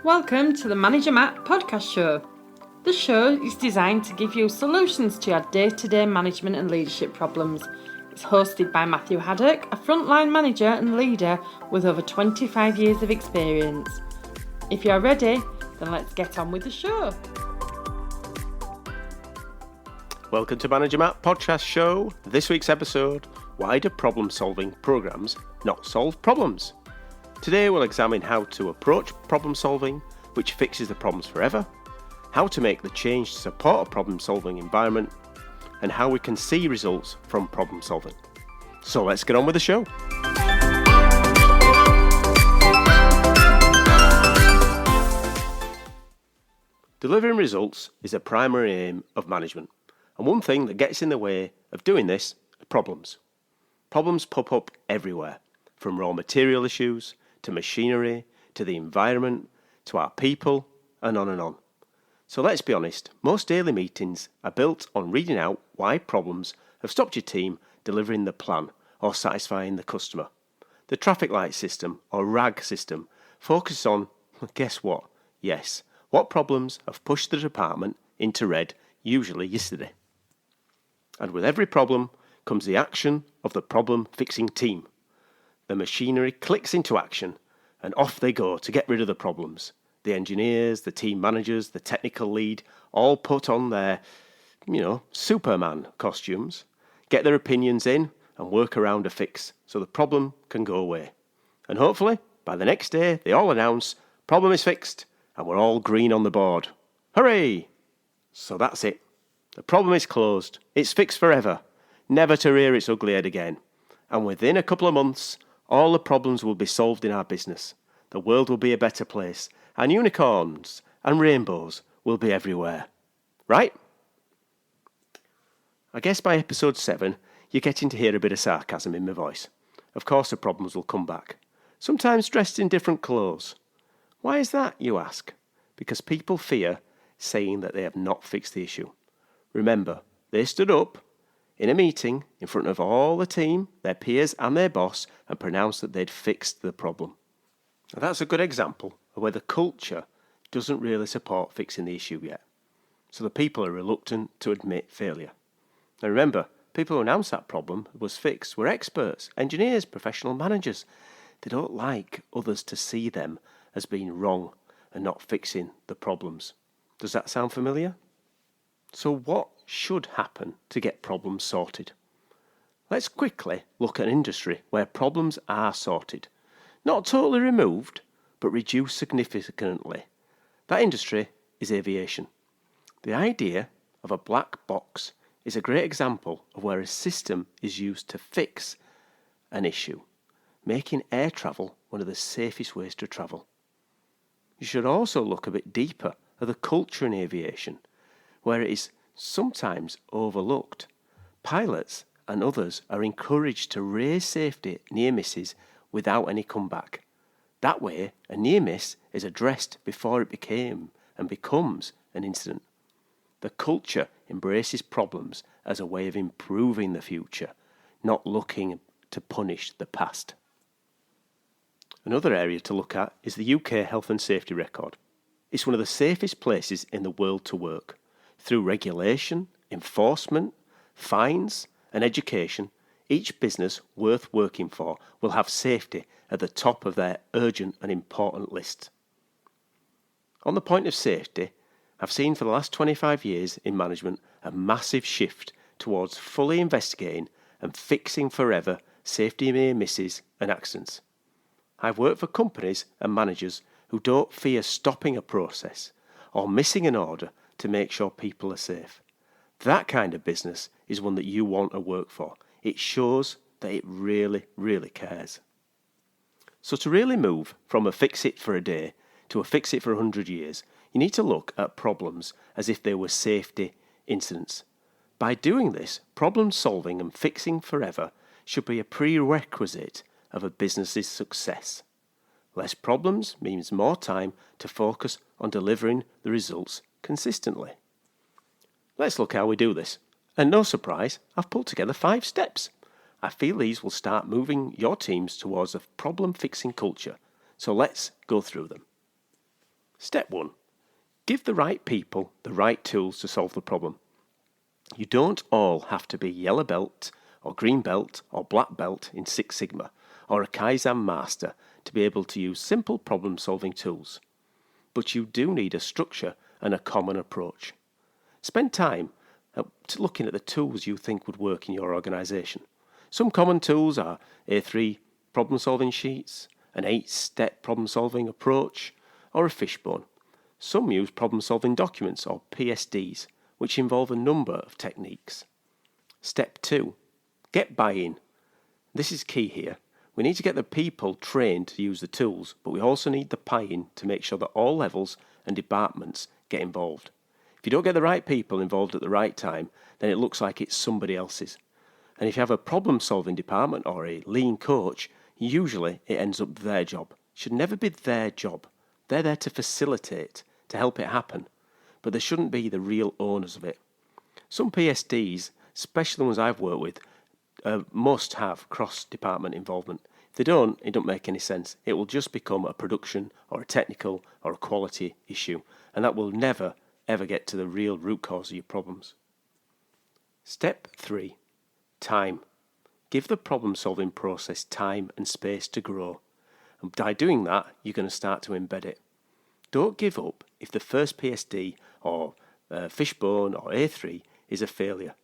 Welcome to the Manager Matt podcast show. The show is designed to give you solutions to your day-to-day management and leadership problems. It's hosted by Matthew Haddock, a frontline manager and leader with over 25 years of experience. If you're ready, then let's get on with the show. Welcome to Manager Matt podcast show. This week's episode, why do problem-solving programs not solve problems? Today we'll examine how to approach problem solving, which fixes the problems forever, how to make the change to support a problem solving environment, and how we can see results from problem solving. So let's get on with the show. Delivering results is a primary aim of management, and one thing that gets in the way of doing this are problems. Problems pop up everywhere, from raw material issues, to machinery, to the environment, to our people, and on and on. So let's be honest, most daily meetings are built on reading out why problems have stopped your team delivering the plan or satisfying the customer. The traffic light system, or RAG system, focuses on, guess what? Yes, what problems have pushed the department into red, usually yesterday. And with every problem comes the action of the problem-fixing team. The machinery clicks into action and off they go to get rid of the problems. The engineers, the team managers, the technical lead all put on their, Superman costumes, get their opinions in and work around a fix so the problem can go away. And hopefully, by the next day, they all announce, problem is fixed and we're all green on the board. Hooray! So that's it. The problem is closed. It's fixed forever, never to rear its ugly head again. And within a couple of months, all the problems will be solved in our business. The world will be a better place, and unicorns and rainbows will be everywhere. Right? I guess by episode 7, you're getting to hear a bit of sarcasm in my voice. Of course the problems will come back, sometimes dressed in different clothes. Why is that, you ask? Because people fear saying that they have not fixed the issue. Remember, they stood up in a meeting in front of all the team, their peers and their boss, and pronounced that they'd fixed the problem. Now, that's a good example of where the culture doesn't really support fixing the issue yet. So the people are reluctant to admit failure. Now remember, people who announced that problem was fixed were experts, engineers, professional managers. They don't like others to see them as being wrong and not fixing the problems. Does that sound familiar? So what should happen to get problems sorted? Let's quickly look at an industry where problems are sorted. Not totally removed, but reduced significantly. That industry is aviation. The idea of a black box is a great example of where a system is used to fix an issue, making air travel one of the safest ways to travel. You should also look a bit deeper at the culture in aviation, where it is sometimes overlooked. Pilots and others are encouraged to raise safety near misses without any comeback. That way, a near miss is addressed before it becomes an incident. The culture embraces problems as a way of improving the future, not looking to punish the past. Another area to look at is the UK health and safety record. It's one of the safest places in the world to work. Through regulation, enforcement, fines, and education, each business worth working for will have safety at the top of their urgent and important list. On the point of safety, I've seen for the last 25 years in management a massive shift towards fully investigating and fixing forever safety near misses and accidents. I've worked for companies and managers who don't fear stopping a process or missing an order to make sure people are safe. That kind of business is one that you want to work for. It shows that it really, really cares. So to really move from a fix it for a day to a fix it for 100 years, you need to look at problems as if they were safety incidents. By doing this, problem solving and fixing forever should be a prerequisite of a business's success. Less problems means more time to focus on delivering the results consistently. Let's look how we do this. And no surprise, I've pulled together 5 steps. I feel these will start moving your teams towards a problem-fixing culture. So let's go through them. Step 1. Give the right people the right tools to solve the problem. You don't all have to be yellow belt or green belt or black belt in Six Sigma or a Kaizen master to be able to use simple problem-solving tools. But you do need a structure and a common approach. Spend time looking at the tools you think would work in your organisation. Some common tools are A3 problem-solving sheets, an 8-step problem-solving approach, or a fishbone. Some use problem-solving documents, or PSDs, which involve a number of techniques. Step 2. Get buy-in. This is key here. We need to get the people trained to use the tools, but we also need the buy-in to make sure that all levels and departments get involved. If you don't get the right people involved at the right time, then it looks like it's somebody else's. And if you have a problem-solving department or a lean coach, usually it ends up their job. It should never be their job. They're there to facilitate, to help it happen, but they shouldn't be the real owners of it. Some PSDs, especially the ones I've worked with, must have cross-department involvement. If they don't, it don't make any sense. It will just become a production or a technical or a quality issue, and that will never, ever get to the real root cause of your problems. Step 3. Time. Give the problem-solving process time and space to grow. And by doing that, you're going to start to embed it. Don't give up if the first PSD or fishbone or A3 is a failure.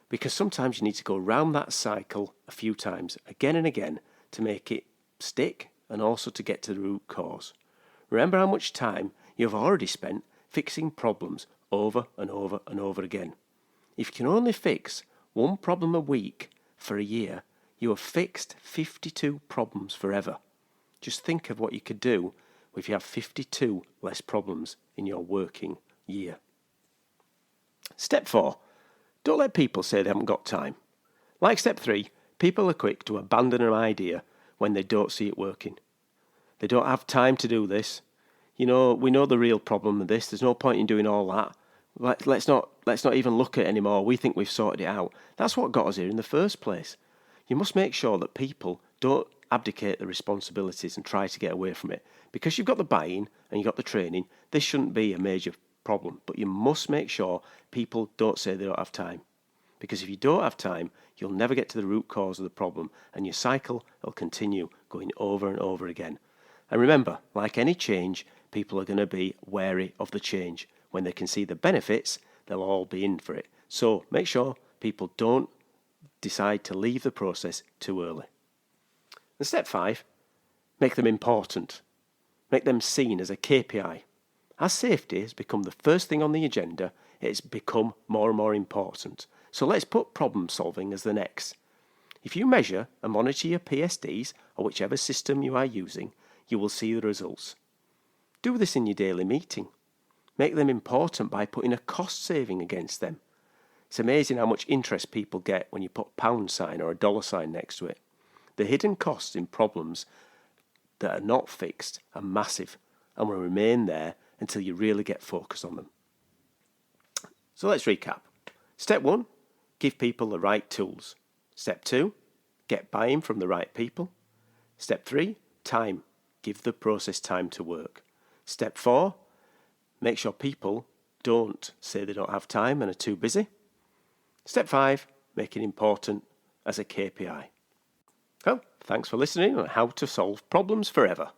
Because sometimes you need to go round that cycle a few times, again and again, to make it stick and also to get to the root cause. Remember how much time you've already spent fixing problems over and over and over again. If you can only fix one problem a week for a year, you have fixed 52 problems forever. Just think of what you could do if you have 52 less problems in your working year. Step 4. Don't let people say they haven't got time. Like step 3, people are quick to abandon an idea when they don't see it working. They don't have time to do this. We know the real problem of this. There's no point in doing all that. Let's not even look at it anymore. We think we've sorted it out. That's what got us here in the first place. You must make sure that people don't abdicate the responsibilities and try to get away from it. Because you've got the buy-in and you've got the training, this shouldn't be a major problem. But you must make sure people don't say they don't have time. Because if you don't have time, you'll never get to the root cause of the problem and your cycle will continue going over and over again. And remember, like any change, people are going to be wary of the change. When they can see the benefits, they'll all be in for it. So make sure people don't decide to leave the process too early. And step 5, make them important. Make them seen as a KPI. As safety has become the first thing on the agenda, it's become more and more important. So let's put problem solving as the next. If you measure and monitor your PSDs or whichever system you are using, you will see the results. Do this in your daily meeting. Make them important by putting a cost saving against them. It's amazing how much interest people get when you put pound sign or a dollar sign next to it. The hidden costs in problems that are not fixed are massive and will remain there until you really get focused on them. So let's recap. Step 1, give people the right tools. Step 2, get buy-in from the right people. Step 3, time. Give the process time to work. Step 4, make sure people don't say they don't have time and are too busy. Step 5, make it important as a KPI. Well, thanks for listening on how to solve problems forever.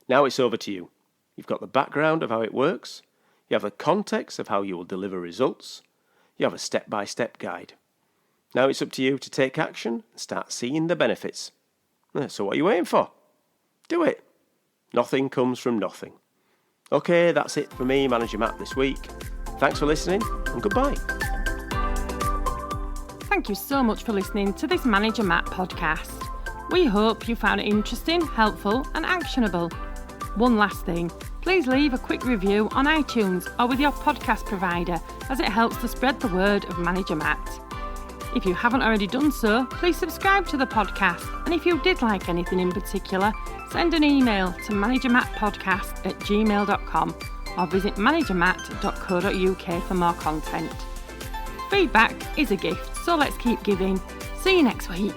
Now it's over to you. You've got the background of how it works. You have the context of how you will deliver results. You have a step-by-step guide. Now it's up to you to take action and start seeing the benefits. So what are you waiting for? Do it. Nothing comes from nothing. Okay, that's it for me, Manager Matt, this week. Thanks for listening and goodbye. Thank you so much for listening to this Manager Matt podcast. We hope you found it interesting, helpful and actionable. One last thing, please leave a quick review on iTunes or with your podcast provider as it helps to spread the word of Manager Matt. If you haven't already done so, please subscribe to the podcast, and if you did like anything in particular, send an email to managermattpodcast@gmail.com or visit managermatt.co.uk for more content. Feedback is a gift, so let's keep giving. See you next week.